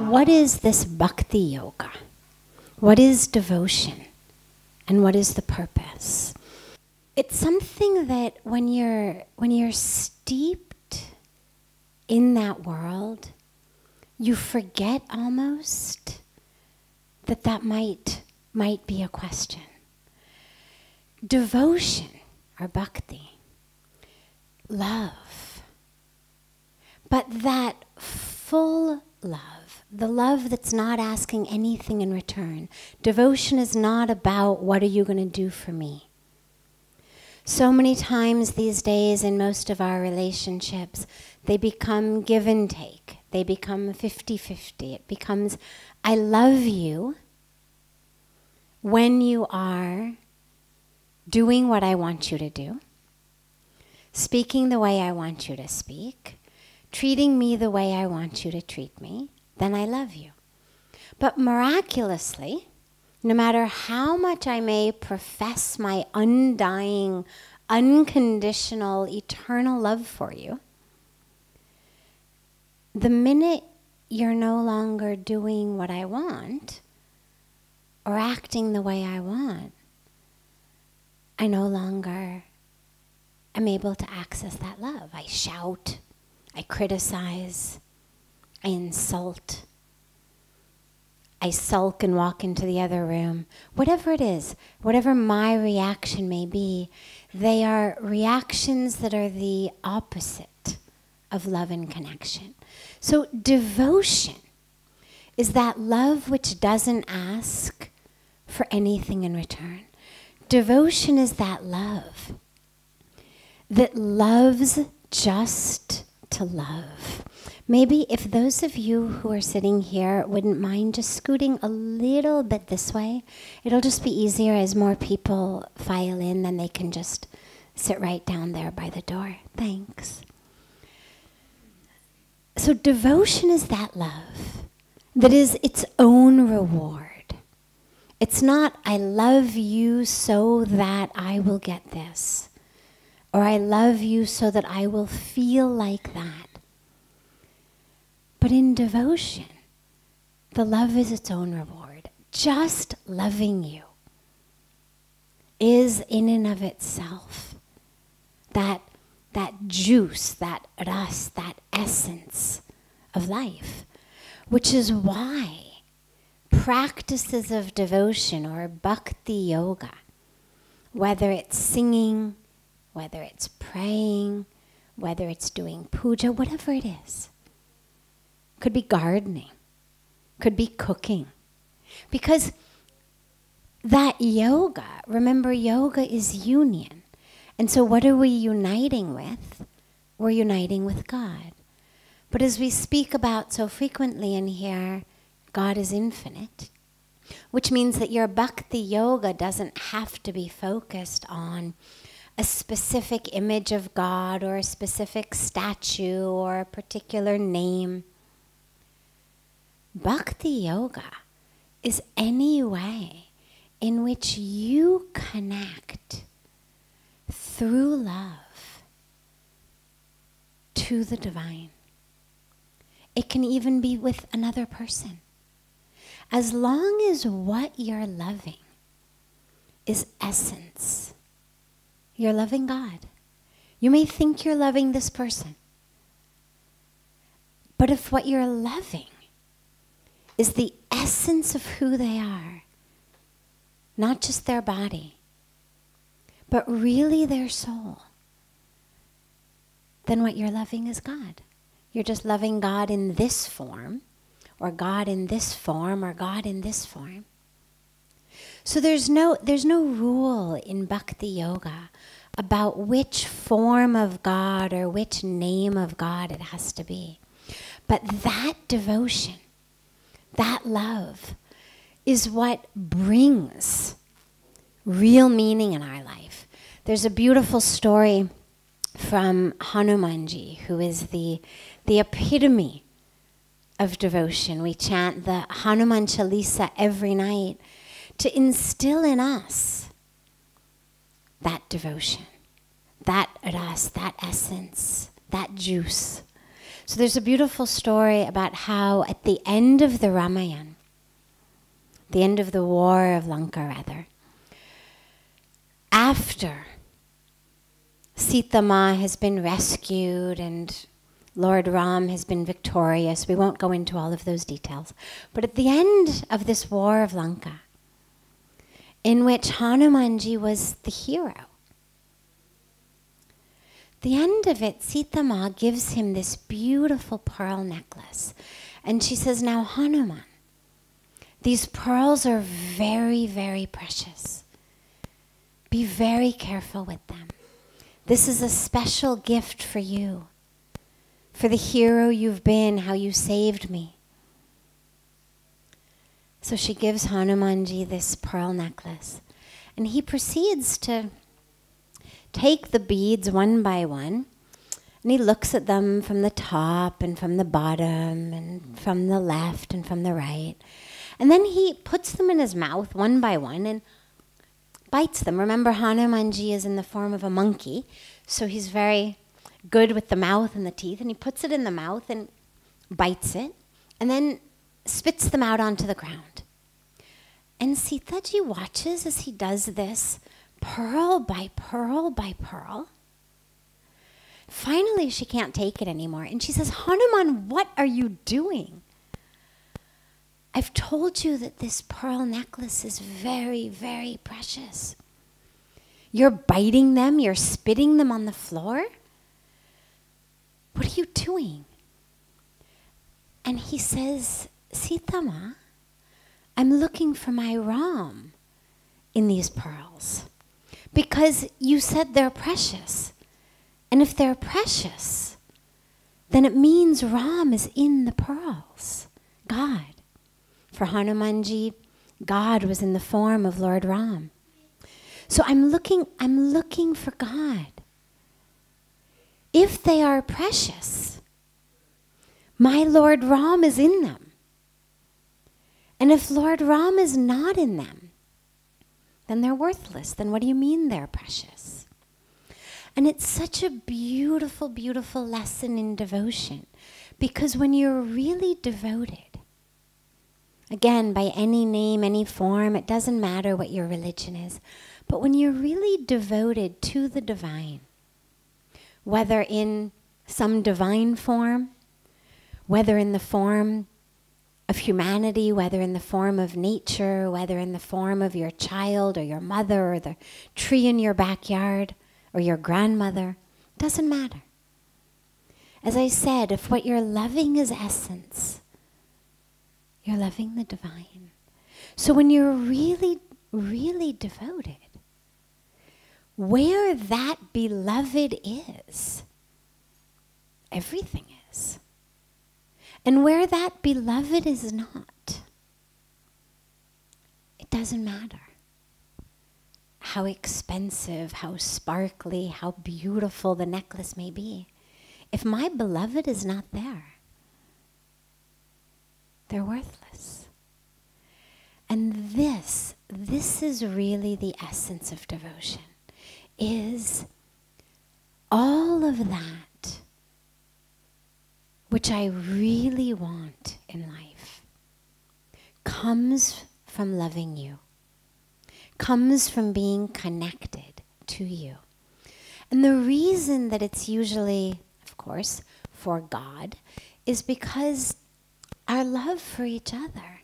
What is this bhakti yoga? What is devotion? And what is the purpose? It's something that when you're steeped in that world, you forget almost that might be a question. Devotion, or bhakti, love, but that full love, the love that's not asking anything in return. Devotion is not about what are you going to do for me. So many times these days in most of our relationships, they become give and take. They become 50-50. It becomes, I love you when you are doing what I want you to do, speaking the way I want you to speak, treating me the way I want you to treat me, then I love you. But miraculously, no matter how much I may profess my undying, unconditional, eternal love for you, the minute you're no longer doing what I want or acting the way I want, I no longer am able to access that love. I shout, I criticize, I insult, I sulk and walk into the other room. Whatever it is, whatever my reaction may be, they are reactions that are the opposite of love and connection. So devotion is that love which doesn't ask for anything in return. Devotion is that love that loves just to love. Maybe if those of you who are sitting here wouldn't mind just scooting a little bit this way, it'll just be easier as more people file in, then they can just sit right down there by the door. Thanks. So devotion is that love that is its own reward. It's not, I love you so that I will get this, or I love you so that I will feel like that. But in devotion, the love is its own reward. Just loving you is in and of itself that juice, that ras, that essence of life, which is why practices of devotion or bhakti yoga, whether it's singing, whether it's praying, whether it's doing puja, whatever it is, could be gardening, could be cooking. Because that yoga, remember yoga is union. And so what are we uniting with? We're uniting with God. But as we speak about so frequently in here, God is infinite, which means that your bhakti yoga doesn't have to be focused on a specific image of God or a specific statue or a particular name. Bhakti yoga is any way in which you connect through love to the divine. It can even be with another person. As long as what you're loving is essence, you're loving God. You may think you're loving this person, but if what you're loving is the essence of who they are, not just their body, but really their soul, then what you're loving is God. You're just loving God in this form, or God in this form, or God in this form. So there's no rule in bhakti yoga about which form of God or which name of God it has to be. But that devotion, that love, is what brings real meaning in our life. There's a beautiful story from Hanumanji, who is the epitome of devotion. We chant the Hanuman Chalisa every night to instill in us that devotion, that ras, that essence, that juice, So there's a beautiful story about how at the end of the Ramayana, the end of the war of Lanka rather, after Sita Ma has been rescued and Lord Ram has been victorious, we won't go into all of those details, but at the end of this war of Lanka, in which Hanumanji was the hero, the end of it, Sita Ma gives him this beautiful pearl necklace. And she says, now Hanuman, these pearls are very, very precious. Be very careful with them. This is a special gift for you, for the hero you've been, how you saved me. So she gives Hanumanji this pearl necklace. And he proceeds to take the beads one by one, and he looks at them from the top and from the bottom and from the left and from the right. And then he puts them in his mouth one by one and bites them. Remember, Hanumanji is in the form of a monkey, so he's very good with the mouth and the teeth, and he puts it in the mouth and bites it, and then spits them out onto the ground. And Sitaji watches as he does this, pearl by pearl by pearl. Finally, she can't take it anymore. And she says, Hanuman, what are you doing? I've told you that this pearl necklace is very, very precious. You're biting them, you're spitting them on the floor. What are you doing? And he says, Sita Ma, I'm looking for my Ram in these pearls. Because you said they're precious. And if they're precious, then it means Ram is in the pearls. God. For Hanumanji, God was in the form of Lord Ram. So I'm looking for God. If they are precious, my Lord Ram is in them. And if Lord Ram is not in them, then they're worthless. Then what do you mean they're precious? And it's such a beautiful, beautiful lesson in devotion. Because when you're really devoted, again, by any name, any form, it doesn't matter what your religion is, but when you're really devoted to the divine, whether in some divine form, whether in the form of humanity, whether in the form of nature, whether in the form of your child or your mother or the tree in your backyard or your grandmother, doesn't matter. As I said, if what you're loving is essence, you're loving the divine. So when you're really, really devoted, where that beloved is, everything is. And where that beloved is not, it doesn't matter how expensive, how sparkly, how beautiful the necklace may be. If my beloved is not there, they're worthless. And this is really the essence of devotion, is all of that which I really want in life comes from loving you, comes from being connected to you. And the reason that it's usually, of course, for God is because our love for each other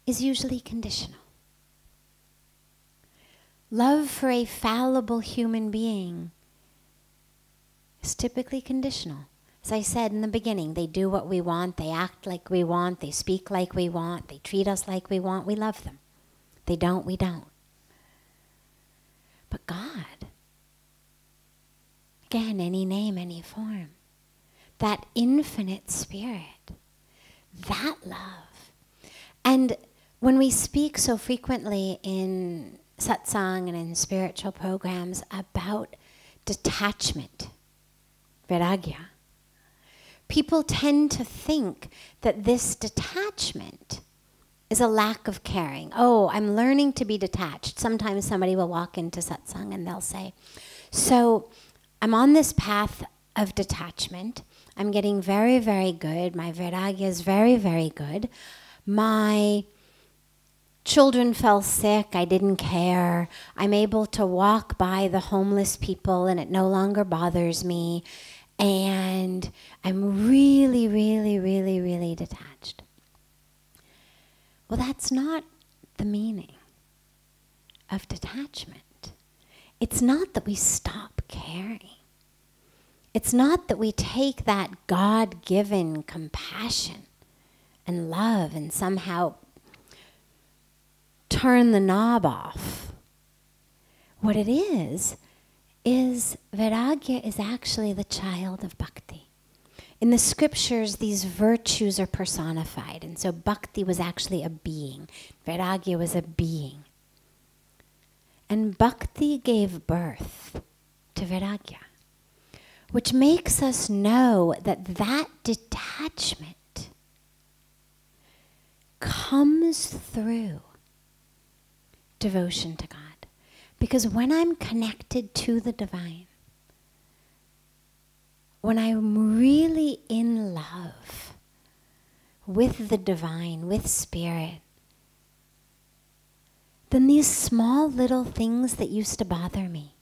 is usually conditional. Love for a fallible human being is typically conditional. As I said in the beginning, they do what we want, they act like we want, they speak like we want, they treat us like we want, we love them. They don't, we don't. But God, again, any name, any form, that infinite spirit, that love. And when we speak so frequently in satsang and in spiritual programs about detachment, vairagya, people tend to think that this detachment is a lack of caring. Oh, I'm learning to be detached. Sometimes somebody will walk into satsang and they'll say, so I'm on this path of detachment. I'm getting very, very good. My vairagya is very, very good. My children fell sick. I didn't care. I'm able to walk by the homeless people and it no longer bothers me. And I'm really, really, really, really detached. Well, that's not the meaning of detachment. It's not that we stop caring. It's not that we take that God-given compassion and love and somehow turn the knob off. What it is vairagya is actually the child of bhakti. In the scriptures, these virtues are personified. And so bhakti was actually a being. Vairagya was a being. And bhakti gave birth to vairagya, which makes us know that that detachment comes through devotion to God. Because when I'm connected to the divine, when I'm really in love with the divine, with spirit, then these small little things that used to bother me,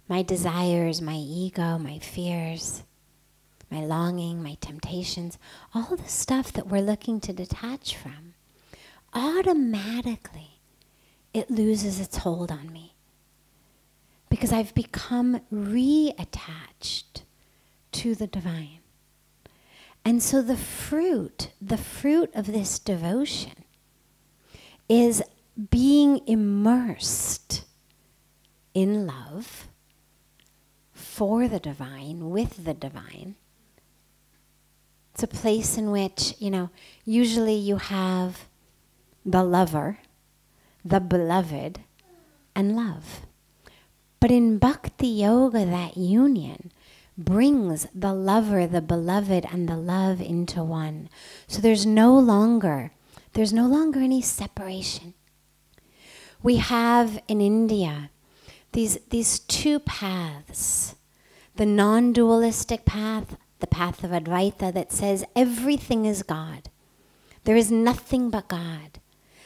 my desires, my ego, my fears, my longing, my temptations, all the stuff that we're looking to detach from, automatically it loses its hold on me. Because I've become reattached to the divine. And so the fruit of this devotion is being immersed in love for the divine, with the divine. It's a place in which, usually you have the lover, the beloved, and love. But in bhakti yoga, that union brings the lover, the beloved, and the love into one. So there's no longer any separation. We have in India these two paths, the non-dualistic path, the path of Advaita that says everything is God. There is nothing but God.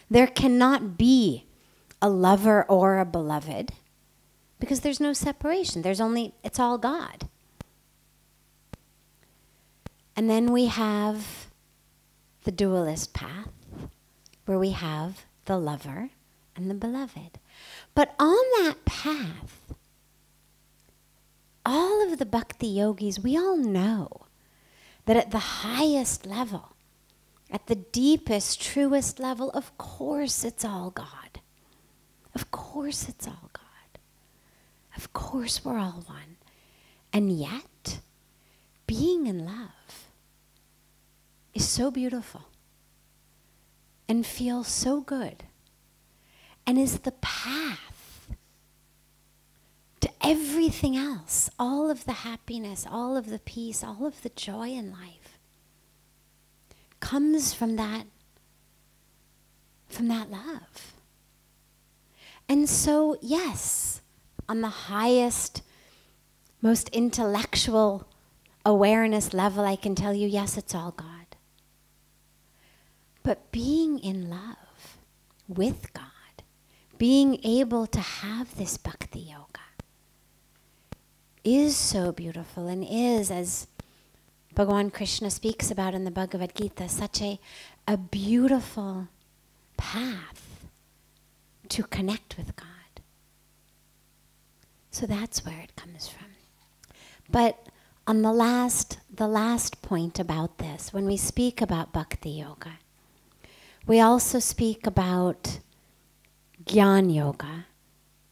There cannot be a lover or a beloved because there's no separation. It's all God. And then we have the dualist path where we have the lover and the beloved. But on that path, all of the bhakti yogis, we all know that at the highest level, at the deepest, truest level, of course it's all God. Of course it's all God. Of course we're all one. And yet, being in love is so beautiful and feels so good and is the path to everything else, all of the happiness, all of the peace, all of the joy in life comes from that love. And so, yes, on the highest, most intellectual awareness level, I can tell you, yes, it's all God. But being in love with God, being able to have this bhakti yoga is so beautiful and is, as Bhagavan Krishna speaks about in the Bhagavad Gita, such a beautiful path to connect with God. So that's where it comes from. But on the last point about this, when we speak about bhakti yoga, we also speak about jnana yoga,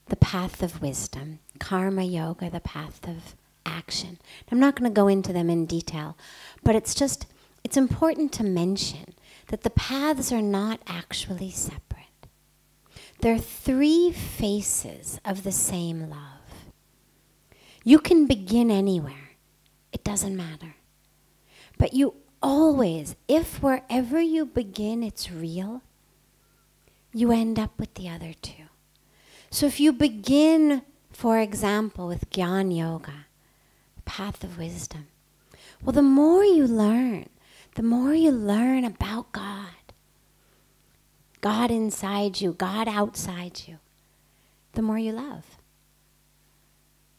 the path of wisdom, karma yoga, the path of action. I'm not going to go into them in detail, but it's important to mention that the paths are not actually separate. They're three faces of the same love. You can begin anywhere. It doesn't matter. But you always, if wherever you begin it's real, you end up with the other two. So if you begin, for example, with jnana yoga, path of wisdom. Well, the more you learn about God, God inside you, God outside you, the more you love.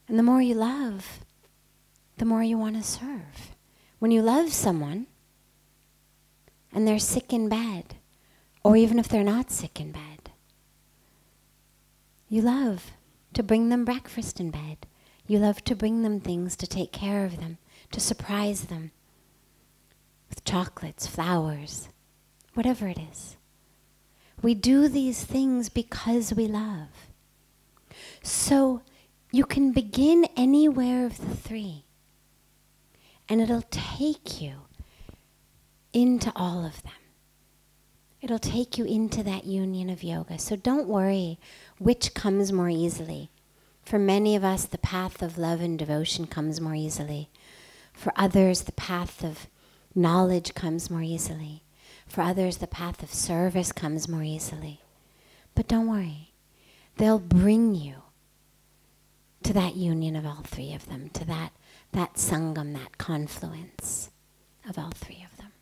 And the more you love, the more you want to serve. When you love someone and they're sick in bed, or even if they're not sick in bed, you love to bring them breakfast in bed. You love to bring them things to take care of them, to surprise them with chocolates, flowers, whatever it is. We do these things because we love. So you can begin anywhere of the three, and it'll take you into all of them. It'll take you into that union of yoga. So don't worry which comes more easily. For many of us, the path of love and devotion comes more easily. For others, the path of knowledge comes more easily. For others, the path of service comes more easily. But don't worry. They'll bring you to that union of all three of them, to that sangam, that confluence of all three of them.